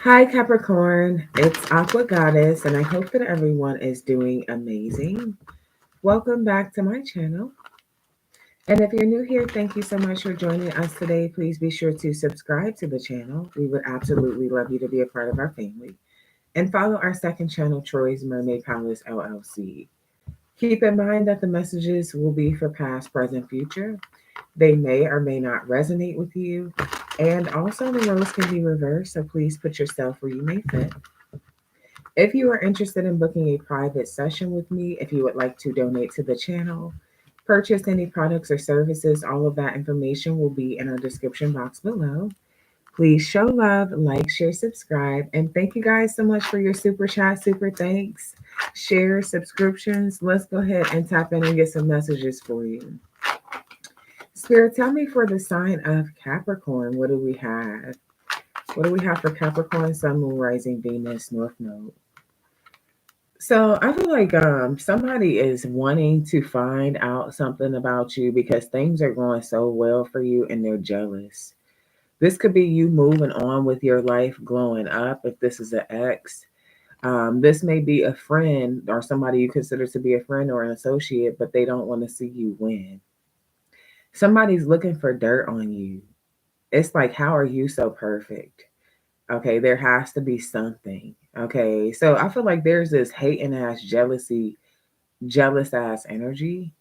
Hi, Capricorn. It's Aqua Goddess, and I hope that everyone is doing amazing. Welcome back to my channel. And if you're new here, thank you so much for joining us today. Please be sure to subscribe to the channel. We would absolutely love you to be a part of our family. And follow our second channel, Troy's Mermaid Palace LLC. Keep in mind that the messages will be for past, present, future. They may or may not resonate with you. And also, the roles can be reversed, so please put yourself where you may fit. If you are interested in booking a private session with me, if you would like to donate to the channel, purchase any products or services, all of that information will be in our description box below. Please show love, like, share, subscribe, and thank you guys so much for your super chat, super thanks, share, subscriptions. Let's go ahead and tap in and get some messages for you. Spirit, tell me for the sign of Capricorn, what do we have? What do we have for Capricorn, Sun, Moon, Rising, Venus, North Node? So I feel like somebody is wanting to find out something about you because things are going so well for you and they're jealous. This could be you moving on with your life, glowing up. If this is an ex, this may be a friend or somebody you consider to be a friend or an associate, but they don't want to see you win. Somebody's looking for dirt on you. It's like, how are you so perfect? Okay, there has to be something. Okay, so I feel like there's this hating ass jealousy, jealous ass energy.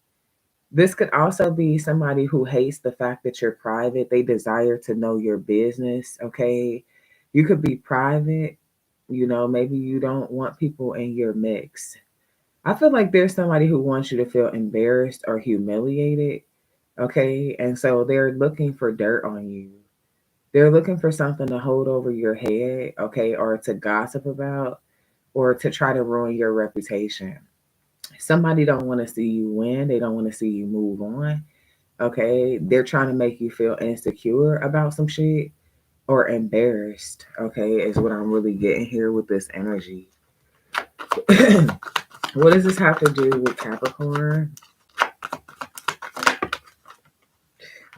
This could also be somebody who hates the fact that you're private. They desire to know your business. Okay, you could be private. Maybe you don't want people in your mix. I feel like there's somebody who wants you to feel embarrassed or humiliated. Okay, and so they're looking for dirt on you. They're looking for something to hold over your head, okay, or to gossip about, or to try to ruin your reputation. Somebody don't want to see you win. They don't want to see you move on. Okay, they're trying to make you feel insecure about some shit or embarrassed. Okay, is what I'm really getting here with this energy. What does this have to do with Capricorn?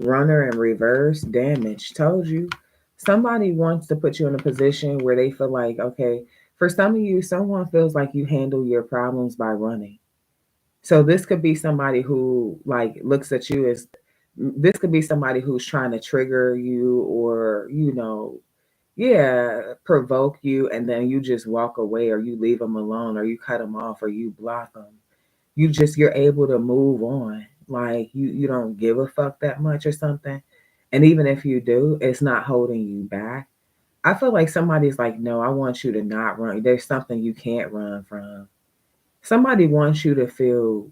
Runner in reverse, damage. Told you. Somebody wants to put you in a position where they feel like, okay, for some of you, someone feels like you handle your problems by running. So this could be somebody who like looks at you as this could be somebody who's trying to trigger you or, yeah, provoke you and then you just walk away or you leave them alone or you cut them off or you block them. You're able to move on. Like you don't give a fuck that much or something. And even if you do, it's not holding you back. I feel like somebody's like, no, I want you to not run. There's something you can't run from. Somebody wants you to feel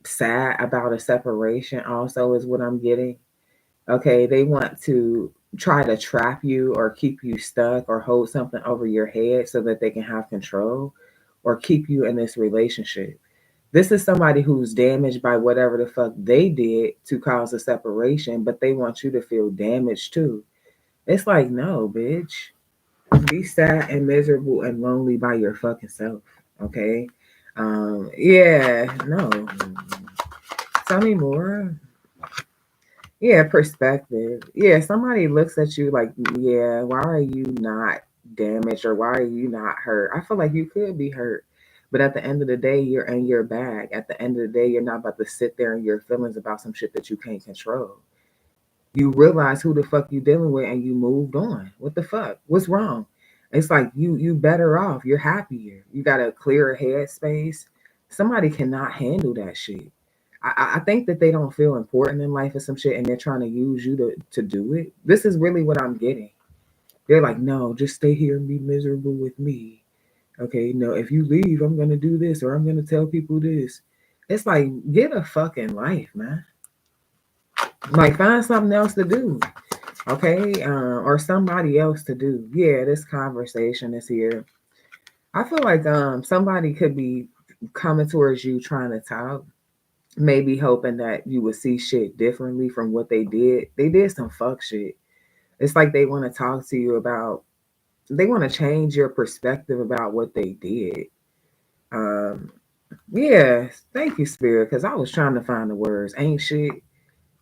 sad about a separation also is what I'm getting. Okay, they want to try to trap you or keep you stuck or hold something over your head so that they can have control or keep you in this relationship. This is somebody who's damaged by whatever the fuck they did to cause a separation, but they want you to feel damaged too. It's like, no, bitch. Be sad and miserable and lonely by your fucking self. Okay? Yeah, no. Tell me more. Yeah, perspective. Yeah, somebody looks at you like, yeah, why are you not damaged or why are you not hurt? I feel like you could be hurt. But at the end of the day, you're in your bag. At the end of the day, you're not about to sit there in your feelings about some shit that you can't control. You realize who the fuck you dealing with and you moved on. What the fuck? What's wrong? It's like you better off. You're happier. You got a clearer headspace. Somebody cannot handle that shit. I think that they don't feel important in life or some shit and they're trying to use you to do it. This is really what I'm getting. They're like, no, just stay here and be miserable with me. Okay, no, if you leave, I'm gonna do this or I'm gonna tell people this. It's like, get a fucking life, man. Like, find something else to do. Okay, or somebody else to do. Yeah, this conversation is here. I feel like somebody could be coming towards you trying to talk, maybe hoping that you would see shit differently from what they did. They did some fuck shit. It's like they want to talk to you about, they want to change your perspective about what they did. Um, yeah, thank you, Spirit, because I was trying to find the words. Ain't shit.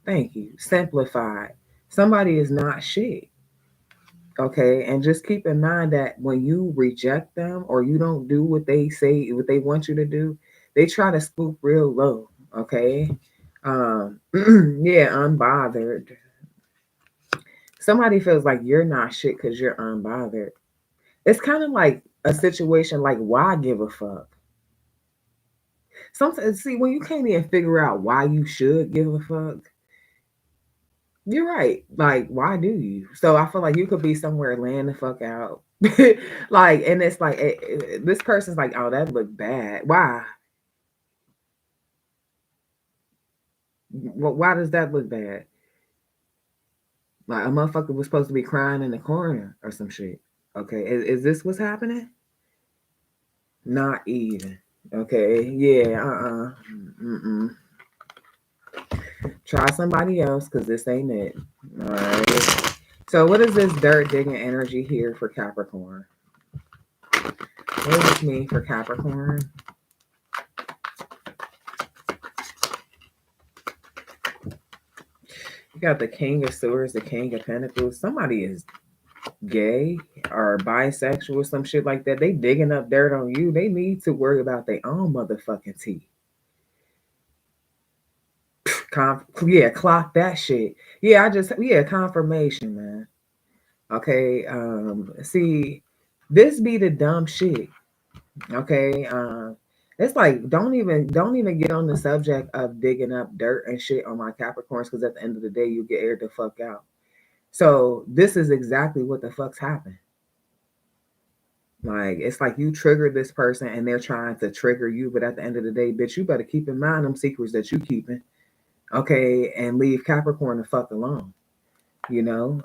Thank you. Simplified. Somebody is not shit. Okay, and just keep in mind that when you reject them or you don't do what they say, what they want you to do, they try to swoop real low. Okay, yeah, unbothered. Somebody feels like you're not shit because you're unbothered. It's kind of like a situation like, why give a fuck? Sometimes, see, when you can't even figure out why you should give a fuck, you're right. Like, why do you? So I feel like you could be somewhere laying the fuck out. Like, and it's like, this person's like, oh, that looked bad. Why? Why does that look bad? Like, a motherfucker was supposed to be crying in the corner or some shit. Okay, is this what's happening? Not even. Okay, yeah, mm-mm. Try somebody else because this ain't it. All right. So, what is this dirt digging energy here for Capricorn? What does this mean for Capricorn? You got the King of Swords, the King of Pentacles. Somebody is gay or bisexual, some shit like that. They digging up dirt on you. They need to worry about their own motherfucking teeth. Yeah, clock that shit. Yeah, confirmation, man. Okay, see, this be the dumb shit. Okay, it's like don't even get on the subject of digging up dirt and shit on my Capricorns because at the end of the day you get aired the fuck out. So this is exactly what the fuck's happened. Like it's like you triggered this person and they're trying to trigger you, but at the end of the day, bitch, you better keep in mind them secrets that you keeping, okay, and leave Capricorn the fuck alone. You know,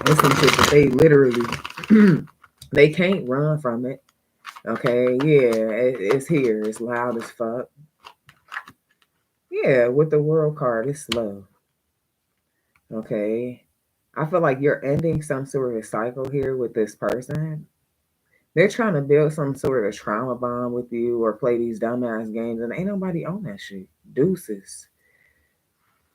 it's some shit that they literally they can't run from it. Okay, yeah, it's here. It's loud as fuck. Yeah, with the world card, it's slow. Okay, I feel like you're ending some sort of cycle here with this person. They're trying to build some sort of trauma bond with you or play these dumbass games, and ain't nobody on that shit. Deuces.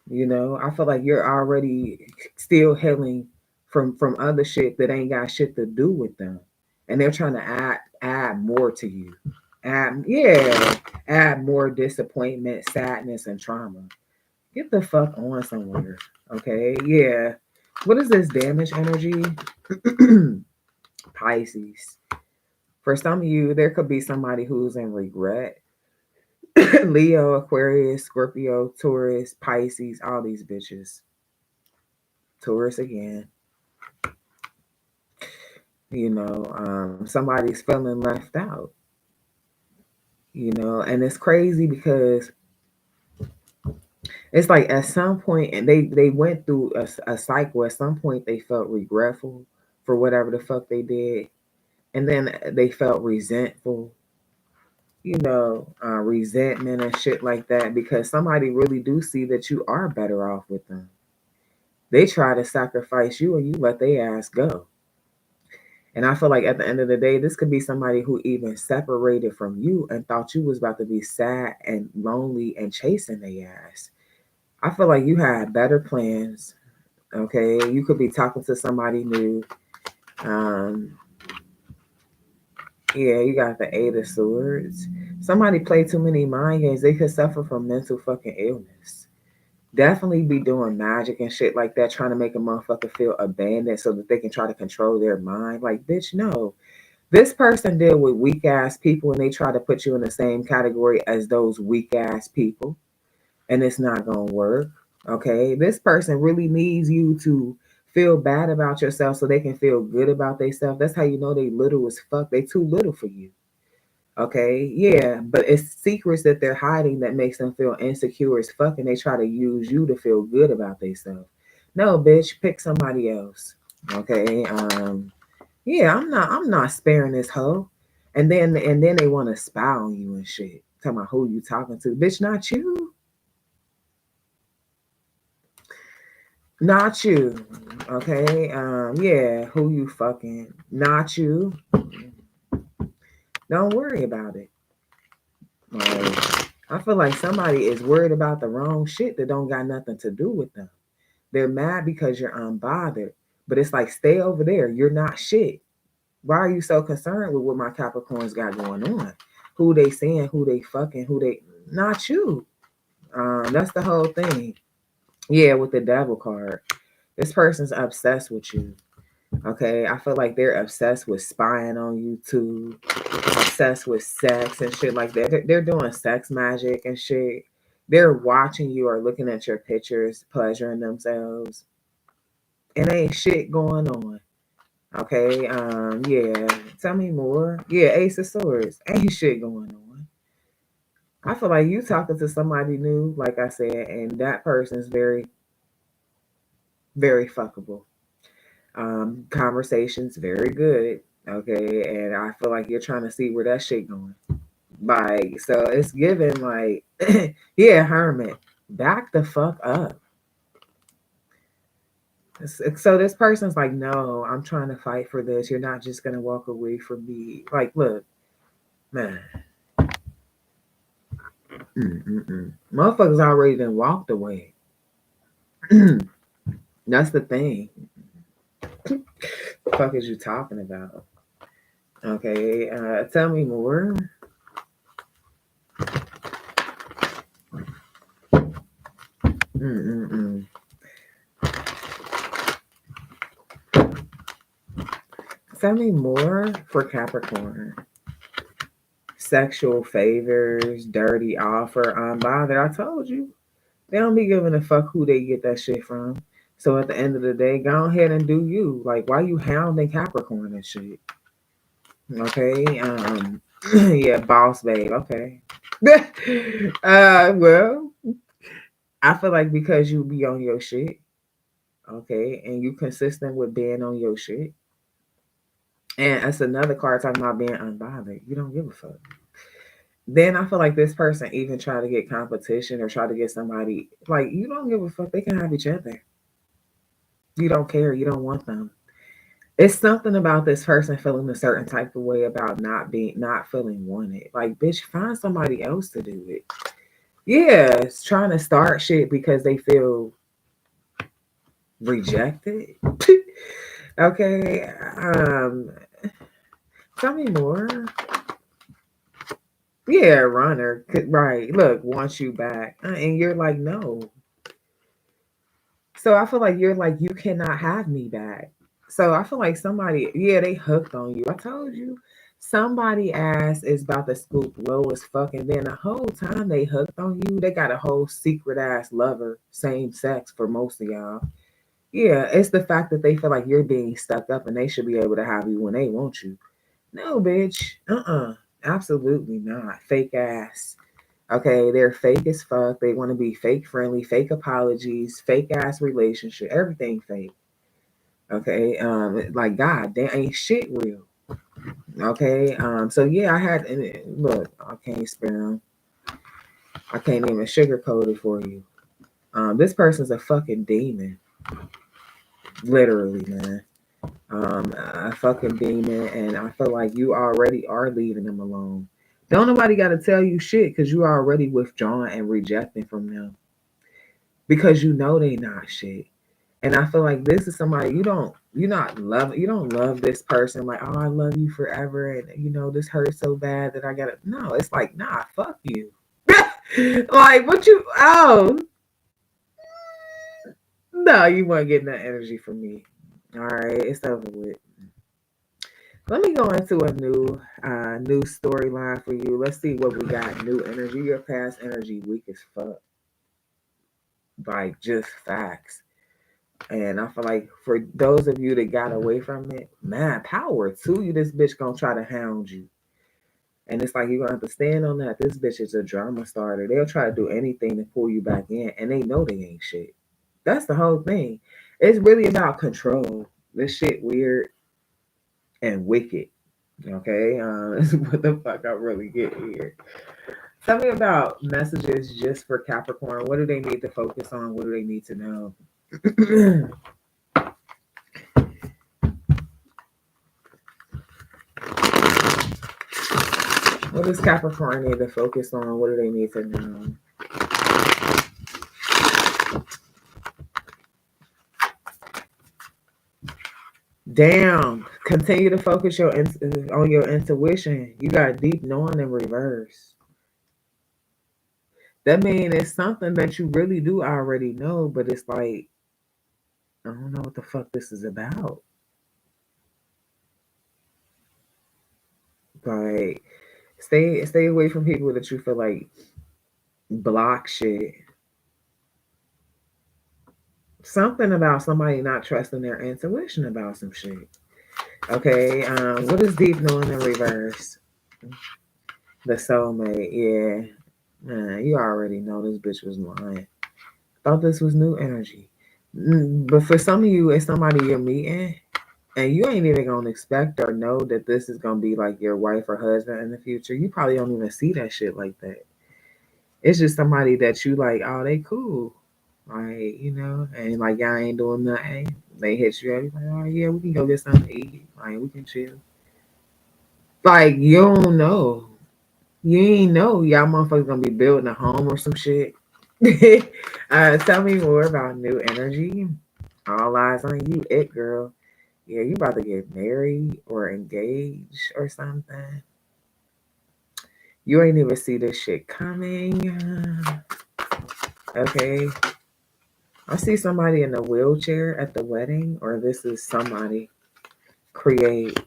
You know, I feel like you're already still healing from other shit that ain't got shit to do with them, and they're trying to add more to you. Add more disappointment, sadness, and trauma. Get the fuck on somewhere, okay? Yeah. What is this damage energy? Pisces. For some of you, there could be somebody who's in regret. Leo, Aquarius, Scorpio, Taurus, Pisces, all these bitches. Taurus again. You know, somebody's feeling left out. You know, and it's crazy because it's like at some point, and they went through a cycle. At some point, they felt regretful for whatever the fuck they did, and then they felt resentful. You know, resentment and shit like that because somebody really do see that you are better off with them. They try to sacrifice you, and you let their ass go. And I feel like at the end of the day, this could be somebody who even separated from you and thought you was about to be sad and lonely and chasing their ass. I feel like you had better plans. Okay, you could be talking to somebody new. Um, yeah, you got the Eight of Swords. Somebody play too many mind games. They could suffer from mental fucking illness. Definitely be doing magic and shit like that, trying to make a motherfucker feel abandoned so that they can try to control their mind. Like, bitch, no. This person deal with weak ass people and they try to put you in the same category as those weak ass people, and it's not gonna work. Okay, this person really needs you to feel bad about yourself so they can feel good about themselves. That's how you know they little as fuck. They too little for you. Okay, yeah, but it's secrets that they're hiding that makes them feel insecure as fuck, and they try to use you to feel good about themselves. No, bitch, pick somebody else. Okay, yeah, I'm not sparing this hoe. And then they want to spy on you and shit. Talking about who you talking to. Bitch, not you. Not you. Okay. Yeah, who you fucking. Not you. Don't worry about it. Like, I feel like somebody is worried about the wrong shit that don't got nothing to do with them. They're mad because you're unbothered. But it's like, stay over there. You're not shit. Why are you so concerned with what my Capricorns got going on? Who they seeing, who they fucking, who they not you. That's the whole thing. Yeah, with the devil card. This person's obsessed with you. Okay, I feel like they're obsessed with spying on you too, obsessed with sex and shit like that. They're doing sex magic and shit. They're watching you or looking at your pictures, pleasuring themselves, and ain't shit going on. Okay, yeah. Tell me more. Yeah, Ace of Swords, ain't shit going on. I feel like you talking to somebody new, like I said, and that person's very, very fuckable. Conversations very good. Okay, and I feel like you're trying to see where that shit going. Like, so it's given like, yeah, Hermit, back the fuck up. So this person's like, no, I'm trying to fight for this. You're not just gonna walk away from me. Like, look, man, motherfuckers already done walked away. That's the thing. The fuck is you talking about? Okay, tell me more. Mm-mm-mm. Tell me more for Capricorn. Sexual favors, dirty offer, unbothered. I told you. They don't be giving a fuck who they get that shit from. So at the end of the day, go ahead and do you. Like, why you hounding Capricorn and shit? Okay. Yeah, boss babe. Okay. Well, I feel like because you be on your shit, okay, and you consistent with being on your shit. And that's another card talking about being unbothered. You don't give a fuck. Then I feel like this person even try to get competition or try to get somebody like you don't give a fuck. They can have each other. You don't care. You don't want them. It's something about this person feeling a certain type of way about not feeling wanted. Like, bitch, find somebody else to do it. Yeah, it's trying to start shit because they feel rejected. Okay. Tell me more. Yeah, runner. Right. Look, wants you back. And you're like, no. So I feel like you're like, you cannot have me back. So I feel like somebody, yeah, they hooked on you. I told you. Somebody ass is about to scoop low as fuck, and then the whole time they hooked on you, they got a whole secret ass lover, same sex for most of y'all. Yeah, it's the fact that they feel like you're being stuck up and they should be able to have you when they want you. No, bitch. Absolutely not. Fake ass. Okay, they're fake as fuck. They want to be fake friendly, fake apologies, fake ass relationship, everything fake. Okay, like God, they ain't shit real. Okay, so yeah, I had and look, I can't spare them. I can't even sugarcoat it for you. This person's a fucking demon, literally, man. A fucking demon, and I feel like you already are leaving them alone. Don't nobody got to tell you shit because you already withdrawing and rejecting from them because you know they not shit. And I feel like this is somebody you don't love this person like, oh, I love you forever, and this hurts so bad that I gotta. No, it's like, nah, fuck you. Like, what you? Oh, no, you weren't getting that energy from me. All right, it's over with. Let me go into a new storyline for you. Let's see what we got. New energy. Your past energy weak as fuck. Like, just facts. And I feel like for those of you that got away from it, man, power to you. This bitch gonna try to hound you. And it's like you're gonna have to stand on that. This bitch is a drama starter. They'll try to do anything to pull you back in, and they know they ain't shit. That's the whole thing. It's really about control. This shit weird and wicked. Okay, this is what the fuck I really get here. Tell me about messages just for Capricorn. What do they need to focus on? What do they need to know? What does Capricorn need to focus on? What do they need to know? Damn. Continue to focus on your intuition. You got deep knowing in reverse. That means it's something that you really do already know, but it's like, I don't know what the fuck this is about. Like, stay away from people that you feel like block shit. Something about somebody not trusting their intuition about some shit. Okay, what is deep knowing in reverse? The soulmate, yeah. Man, you already know this bitch was lying. Thought this was new energy. But for some of you, it's somebody you're meeting, and you ain't even gonna expect or know that this is gonna be like your wife or husband in the future. You probably don't even see that shit like that. It's just somebody that you like, oh, they cool. Like, and like y'all ain't doing nothing. They hit you up, like, oh yeah, we can go get something to eat. Like, we can chill. Like, you don't know. You ain't know y'all motherfuckers gonna be building a home or some shit. Tell me more about new energy. All eyes on you, it girl. Yeah, you about to get married or engaged or something. You ain't even see this shit coming. Okay. I see somebody in a wheelchair at the wedding, or this is somebody create.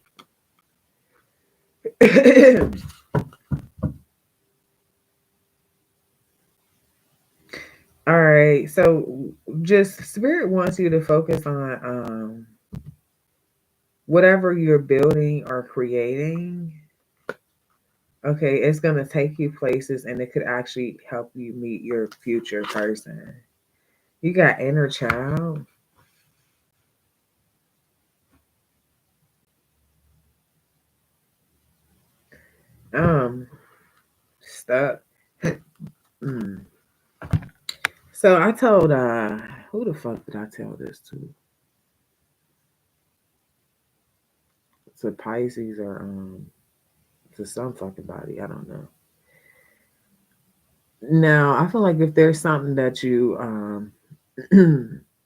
All right, so just spirit wants you to focus on whatever you're building or creating. Okay, it's gonna take you places, and it could actually help you meet your future person. You got inner child. Um, stuck. Mm. So I told who the fuck did I tell this to? To Pisces or to some fucking body. I don't know. Now I feel like if there's something that you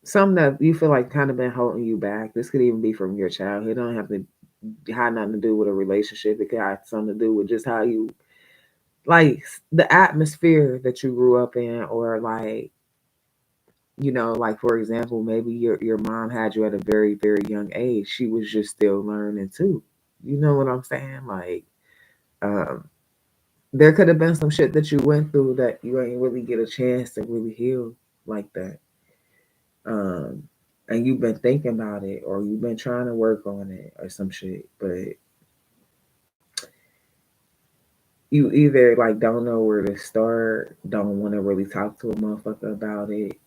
something that you feel like kind of been holding you back, this could even be from your childhood. It don't have to have nothing to do with a relationship. It could have something to do with just how you like the atmosphere that you grew up in, or like like for example, maybe your mom had you at a very very young age. She was just still learning too. You know what I'm saying? Like, um, there could have been some shit that you went through that you ain't really get a chance to really heal like that. Um, and you've been thinking about it, or you've been trying to work on it, or some shit, but you either like don't know where to start, don't want to really talk to a motherfucker about it,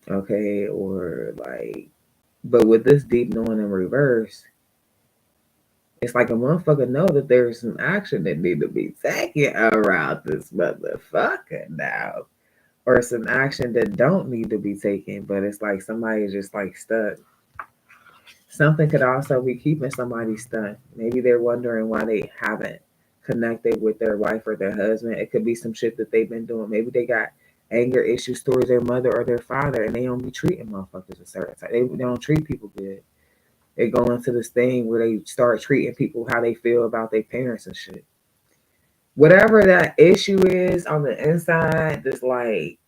okay, or like, but with this deep knowing in reverse, it's like a motherfucker know that there's some action that need to be taken around this motherfucker now, or some action that don't need to be taken, but it's like somebody is just like stuck. Something could also be keeping somebody stuck. Maybe they're wondering why they haven't connected with their wife or their husband. It could be some shit that they've been doing. Maybe they got anger issues towards their mother or their father, and they don't be treating motherfuckers a certain type. They don't treat people good. They go into this thing where they start treating people how they feel about their parents and shit. Whatever that issue is on the inside, just like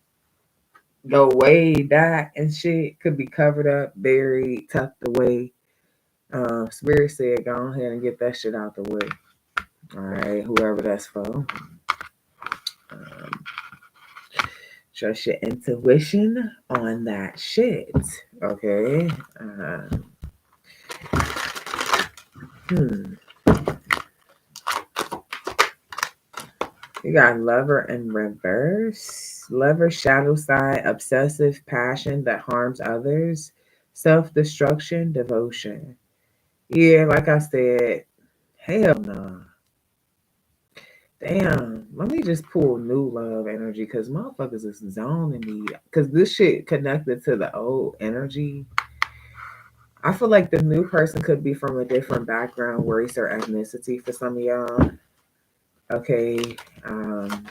go way back and shit, could be covered up, buried, tucked away. Spirit said, go ahead and get that shit out the way. All right, whoever that's for. Um, trust your intuition on that shit. Okay. Hmm. You got lover in reverse. Lover shadow side, obsessive passion that harms others, self destruction, devotion. Yeah, like I said, hell no. Damn, let me just pull new love energy because motherfuckers is zoning me. Because this shit connected to the old energy. I feel like the new person could be from a different background, race, or ethnicity for some of y'all. Okay. Um,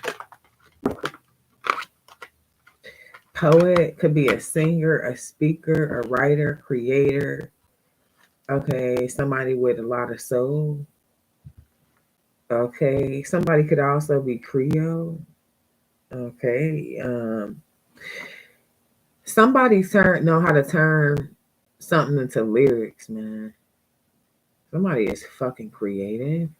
Poet could be a singer, a speaker, a writer, creator. Okay, somebody with a lot of soul. Okay, somebody could also be Creole. Okay, somebody know how to turn something into lyrics, man. Somebody is fucking creative.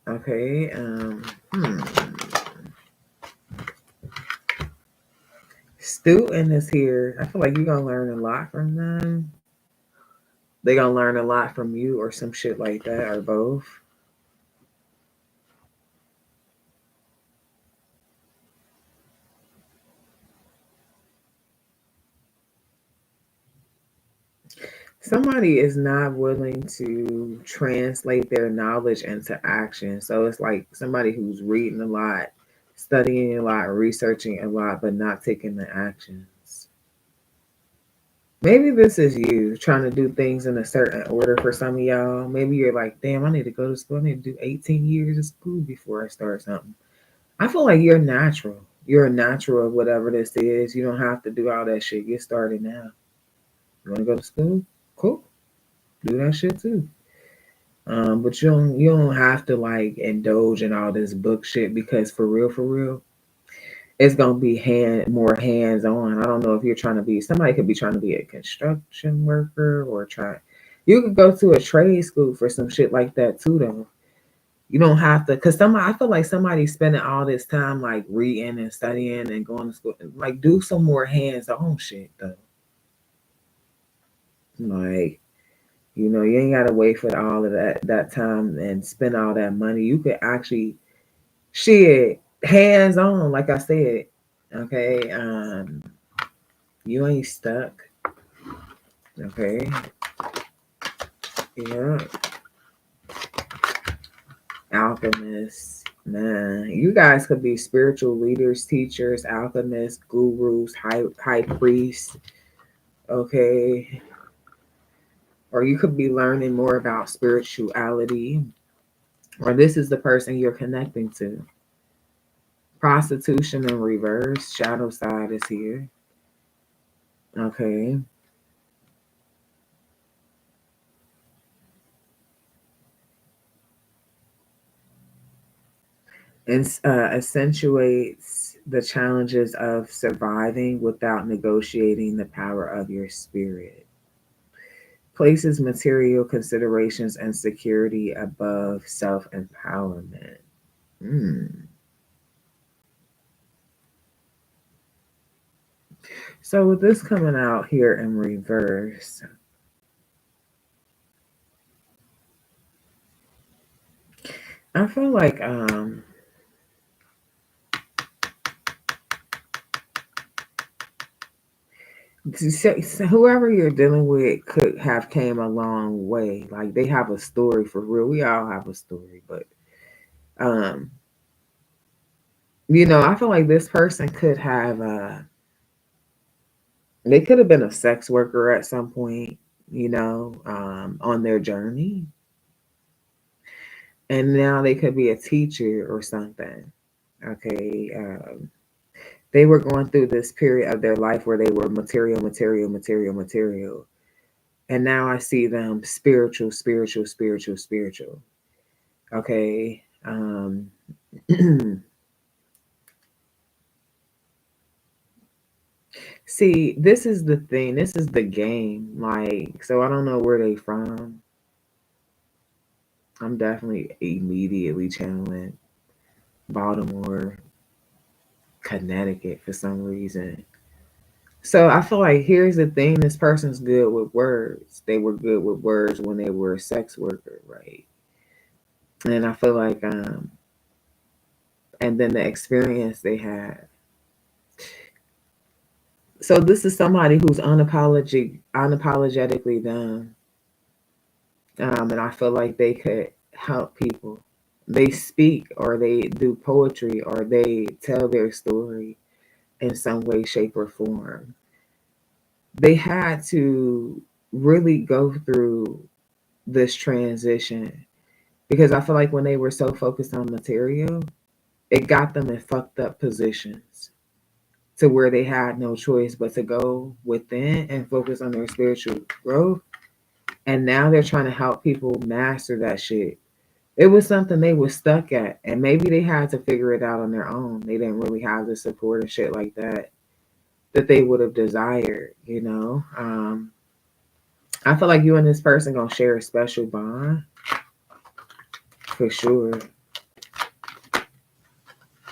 Okay, student is here. I feel like you're gonna learn a lot from them. They gonna learn a lot from you, or some shit like that, or both. Somebody is not willing to translate their knowledge into action. So it's like somebody who's reading a lot, studying a lot, researching a lot, but not taking the actions. Maybe this is you trying to do things in a certain order for some of y'all. Maybe you're like, damn, I need to go to school. I need to do 18 years of school before I start something. I feel like you're natural. You're a natural of whatever this is. You don't have to do all that shit. Get started now. You want to go to school? Cool. Do that shit too. But you don't have to like indulge in all this book shit, because for real, it's gonna be more hands on. I don't know if you're trying to be, somebody could be trying to be a construction worker, or try. You could go to a trade school for some shit like that too, though. You don't have to, cause I feel like somebody's spending all this time like reading and studying and going to school. Like, do some more hands on shit though. Like, you ain't gotta wait for all of that time and spend all that money. You could actually shit hands on, like I said. Okay, you ain't stuck. Okay, yeah, alchemists. Man, you guys could be spiritual leaders, teachers, alchemists, gurus, high priests. Okay, or you could be learning more about spirituality, or this is the person you're connecting to. Prostitution in reverse, shadow side is here. Okay. And accentuates the challenges of surviving without negotiating the power of your spirit. Places material considerations and security above self empowerment. Mm. So, with this coming out here in reverse, I feel like so whoever you're dealing with could have came a long way. Like, they have a story for real. We all have a story, but um, I feel like this person could have they could have been a sex worker at some point, on their journey, and now they could be a teacher or something. Okay, they were going through this period of their life where they were material, material, material, material, and now I see them spiritual, spiritual, spiritual, spiritual. Okay. See, this is the thing. This is the game. Like, so I don't know where they from. I'm definitely immediately channeling Baltimore, Connecticut for some reason. So I feel like here's the thing: this person's good with words. They were good with words when they were a sex worker, right? And I feel like and then the experience they had. So this is somebody who's unapologetically them, and I feel like they could help people. They speak, or they do poetry, or they tell their story in some way, shape, or form. They had to really go through this transition, because I feel like when they were so focused on material, it got them in fucked up positions to where they had no choice but to go within and focus on their spiritual growth. And now they're trying to help people master that shit. It was something they were stuck at, and maybe they had to figure it out on their own. They didn't really have the support and shit like that they would have desired. I feel like you and this person gonna share a special bond for sure.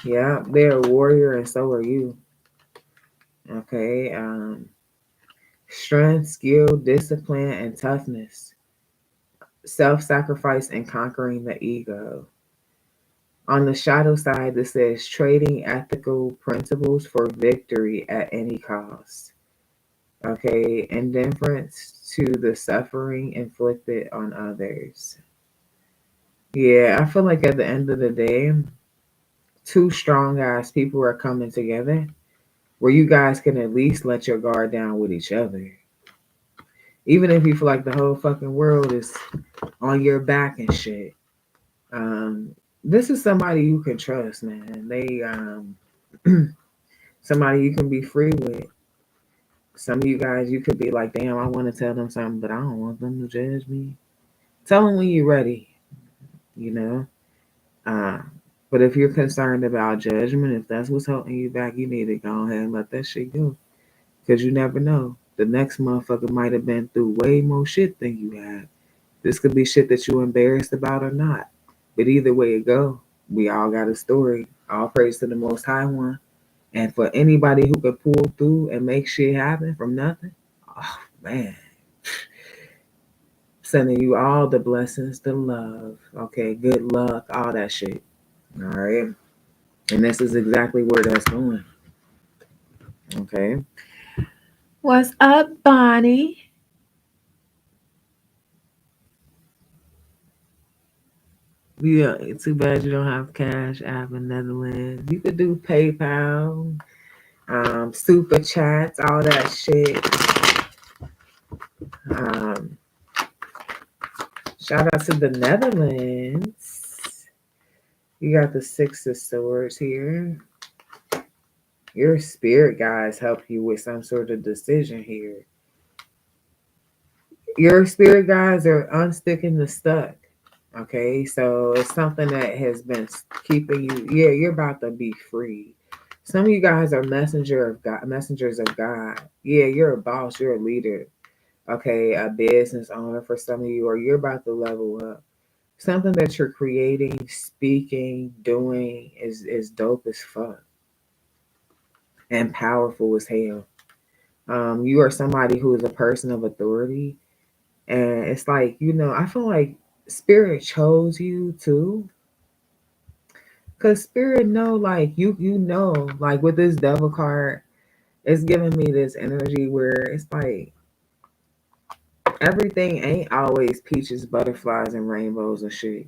Yeah, they're a warrior and so are you. Okay. Strength, skill, discipline, and toughness. Self-sacrifice and conquering the ego. On the shadow side, this says trading ethical principles for victory at any cost. Okay, indifference to the suffering inflicted on others. Yeah, I feel like at the end of the day, two strong ass people are coming together where you guys can at least let your guard down with each other. Even if you feel like the whole fucking world is on your back and shit. Um, this is somebody you can trust, man. They somebody you can be free with. Some of you guys, you could be like, damn, I want to tell them something, but I don't want them to judge me. Tell them when you're ready, you know. Uh, but if you're concerned about judgment, if that's what's holding you back, you need to go ahead and let that shit go. Because you never know. The next motherfucker might have been through way more shit than you have. This could be shit that you're embarrassed about or not. But either way it go, we all got a story. All praise to the Most High One. And for anybody who could pull through and make shit happen from nothing, oh man, sending you all the blessings, the love, okay, good luck, all that shit. All right. And this is exactly where that's going. Okay. What's up, Bonnie? Yeah, it's too bad you don't have Cash App in Netherlands. You could do PayPal, super chats, all that shit. Um, Shout out to the Netherlands. You got the Six of Swords here. Your spirit guides help you with some sort of decision here. Your spirit guides are unsticking the stuck. Okay, so it's something that has been keeping you. Yeah, you're about to be free. Some of you guys are messengers of God. Yeah, you're a boss, you're a leader. Okay, a business owner for some of you, or you're about to level up. Something that you're creating, speaking, doing is dope as fuck and powerful as hell. You are somebody who is a person of authority, and it's like I feel like spirit chose you too, cause spirit know like you know like with this devil card, it's giving me this energy where it's like everything ain't always peaches, butterflies, and rainbows and shit.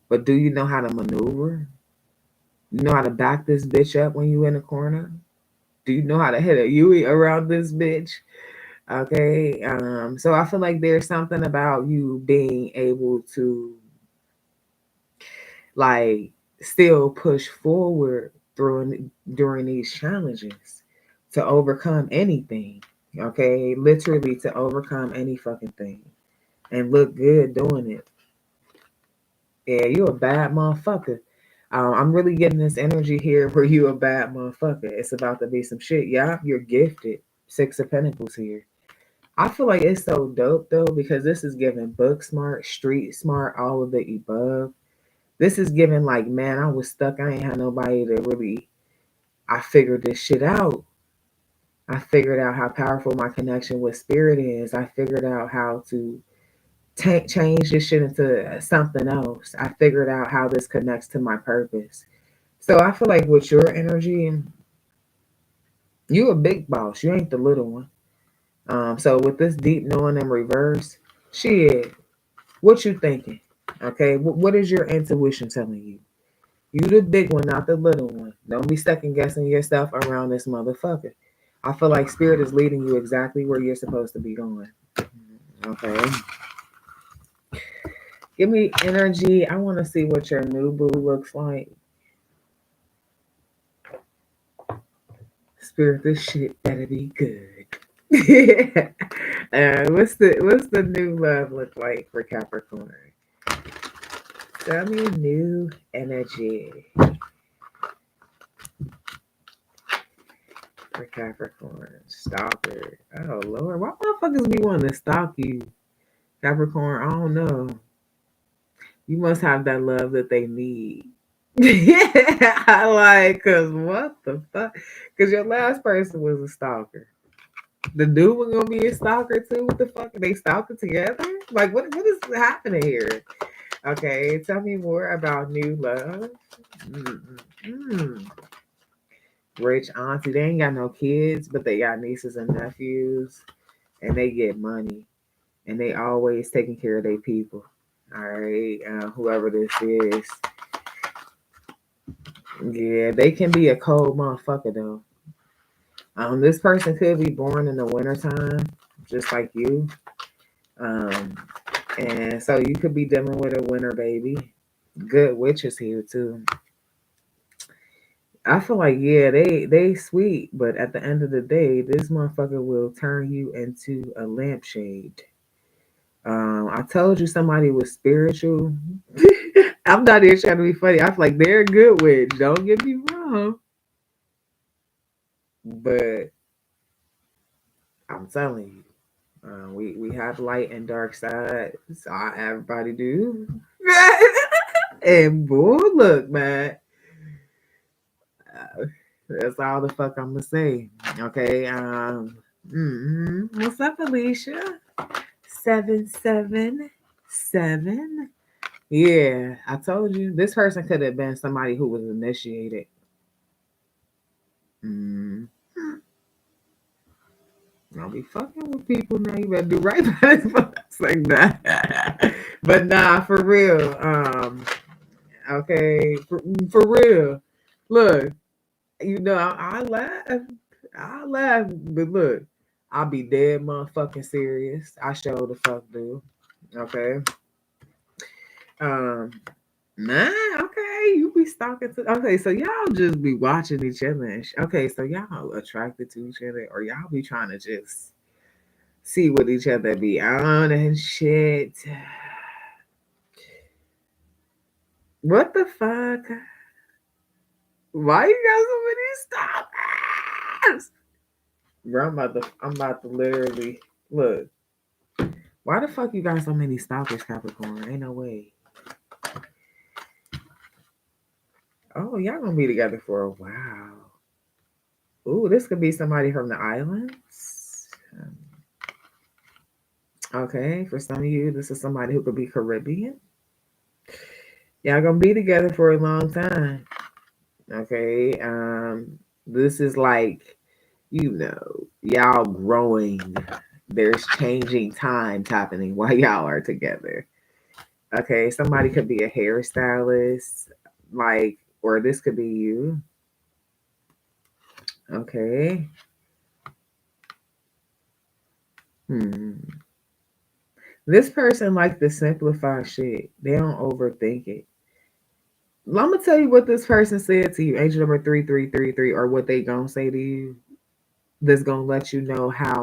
But do you know how to maneuver? You know how to back this bitch up when you in a corner? Do you know how to hit a Yui around this bitch? Okay. So I feel like there's something about you being able to like still push forward through during these challenges to overcome anything. Okay, literally to overcome any fucking thing and look good doing it. Yeah, you a bad motherfucker. I'm really getting this energy here where you a bad motherfucker. It's about to be some shit. Yeah, you're gifted. Six of Pentacles here. I feel like it's so dope though because this is giving book smart, street smart, all of the above. This is giving like, man, I was stuck. I ain't had nobody to really. I figured this shit out. I figured out how powerful my connection with spirit is. I figured out how to change this shit into something else. I figured out how this connects to my purpose. So I feel like with your energy, you a big boss. You ain't the little one. So with this deep knowing in reverse, shit, what you thinking? Okay, what is your intuition telling you? You the big one, not the little one. Don't be second guessing yourself around this motherfucker. I feel like spirit is leading you exactly where you're supposed to be going. Okay. Give me energy. I want to see what your new boo looks like. Spirit, this shit better be good. What's the new love look like for Capricorn? Tell me new energy for Capricorn. Stalker. Oh Lord, why motherfuckers be wanting to stalk you, Capricorn? I don't know. You must have that love that they need. Yeah, I like, cause what the fuck? Cause your last person was a stalker. The dude was gonna be a stalker too. What the fuck? Are they stalking together? Like, what is happening here? Okay, tell me more about new love. Mm-mm-mm. Rich auntie, they ain't got no kids, but they got nieces and nephews, and they get money, and they always taking care of their people. All right, whoever this is, yeah, they can be a cold motherfucker though. This person could be born in the wintertime, just like you. Um, and so you could be dealing with a winter baby. Good witches here too. I feel like yeah, they sweet, but at the end of the day, this motherfucker will turn you into a lampshade. I told you somebody was spiritual. I'm not here trying to be funny. I feel like they're a good witch. Don't get me wrong, but I'm telling you. We have light and dark side. So everybody do. And boy, look, man. That's all the fuck I'm gonna say. Okay. What's up, Alicia? 777. Yeah, I told you this person could have been somebody who was initiated. Mm. Don't be fucking with people now. You better do right by this folks like that. But nah, for real. Okay, for real. Look, I laugh. I laugh, but look, I'll be dead motherfucking serious. I show the fuck do. Okay. Um, nah, okay, you be stalking to okay, so y'all just be watching each other okay, so y'all attracted to each other or y'all be trying to just see what each other be on and shit. What the fuck? Why you got so many stalkers? Bro, I'm about to literally look. Why the fuck you got so many stalkers, Capricorn? Ain't no way. Oh, y'all gonna be together for a while. Ooh, this could be somebody from the islands. Okay, for some of you, this is somebody who could be Caribbean. Y'all gonna be together for a long time. Okay. This is like, y'all growing. There's changing times happening while y'all are together. Okay, somebody could be a hairstylist, like, or this could be you. Okay. Hmm. This person like to simplify shit. They don't overthink it. I'm gonna tell you what this person said to you, agent number 3333, or what they gonna say to you. That's gonna let you know how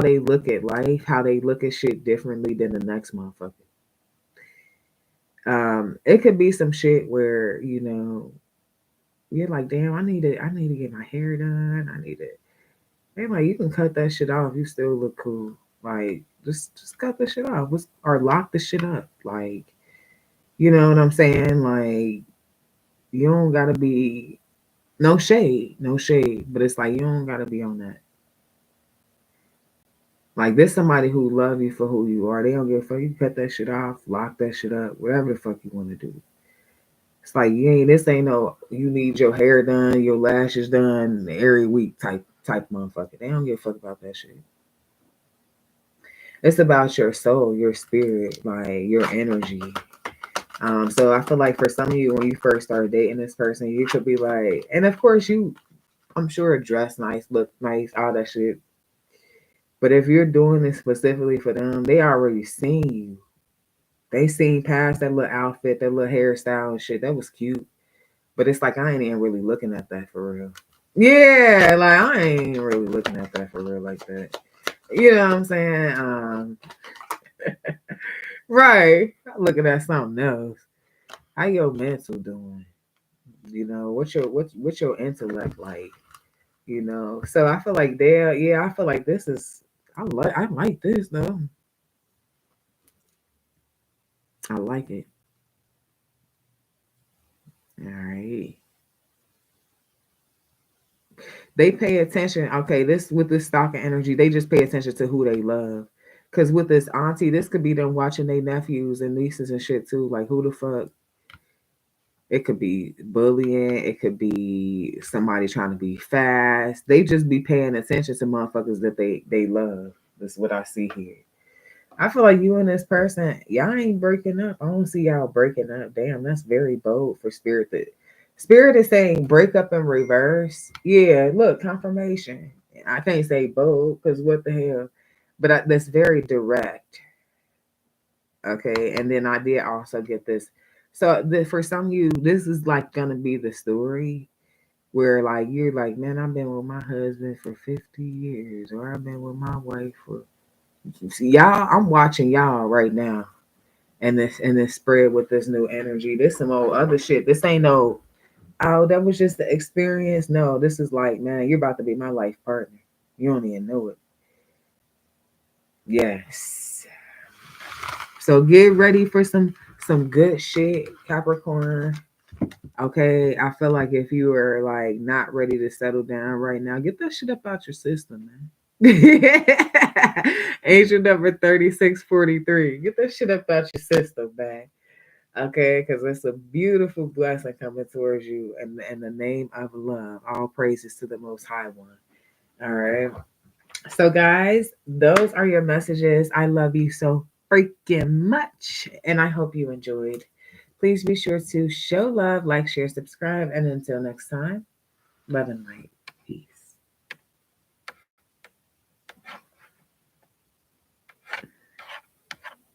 they look at life, how they look at shit differently than the next motherfucker. It could be some shit where you're like, damn, I need to get my hair done. I need it. They're like, you can cut that shit off. You still look cool. Like, just cut the shit off. Or lock the shit up. Like, you know what I'm saying? Like, you don't gotta be no shade, no shade. But it's like you don't gotta be on that. Like, there's somebody who love you for who you are. They don't give a fuck. You cut that shit off, lock that shit up, whatever the fuck you want to do. It's like this ain't no you need your hair done, your lashes done every week type motherfucker. They don't give a fuck about that shit. It's about your soul, your spirit, like your energy. So I feel like for some of you, when you first start dating this person, you could be like, and of course I'm sure dress nice, look nice, all that shit. But if you're doing this specifically for them, they already seen you. They seen past that little outfit, that little hairstyle and shit. That was cute. But it's like I ain't even really looking at that for real. Yeah, like I ain't really looking at that for real like that. You know what I'm saying? Right. I'm looking at something else. How your mental doing? You know, what's your intellect like? You know. So I feel like there, yeah, I feel like this is I like this though. I like it. All right. They pay attention. Okay, this with this stalker energy, they just pay attention to who they love. Cause with this auntie, this could be them watching their nephews and nieces and shit too. Like who the fuck? It could be bullying. It could be somebody trying to be fast. They just be paying attention to motherfuckers that they love. That's what I see here. I feel like you and this person, y'all ain't breaking up. I don't see y'all breaking up. Damn, that's very bold for spirit. That spirit is saying break up in reverse. Yeah, look, confirmation. I can't say bold because what the hell, but that's very direct. Okay, and then I did also get this. So for some of you, this is like gonna be the story where like you're like, man, I've been with my husband for 50 years, or I've been with my wife for. See, y'all, I'm watching y'all right now, and this spread with this new energy. This some old other shit. This ain't no. Oh, that was just the experience. No, this is like, man, you're about to be my life partner. You don't even know it. Yes. So get ready for some good shit, Capricorn. Okay, I feel like if you are like not ready to settle down right now, get that shit up out your system, man. Angel number 3643. Get that shit up out your system, man. Okay, because it's a beautiful blessing coming towards you in the name of love. All praises to the most high one. All right. So, guys, those are your messages. I love you so freaking much, and I hope you enjoyed. Please be sure to show love, like, share, subscribe, and until next time, love and light.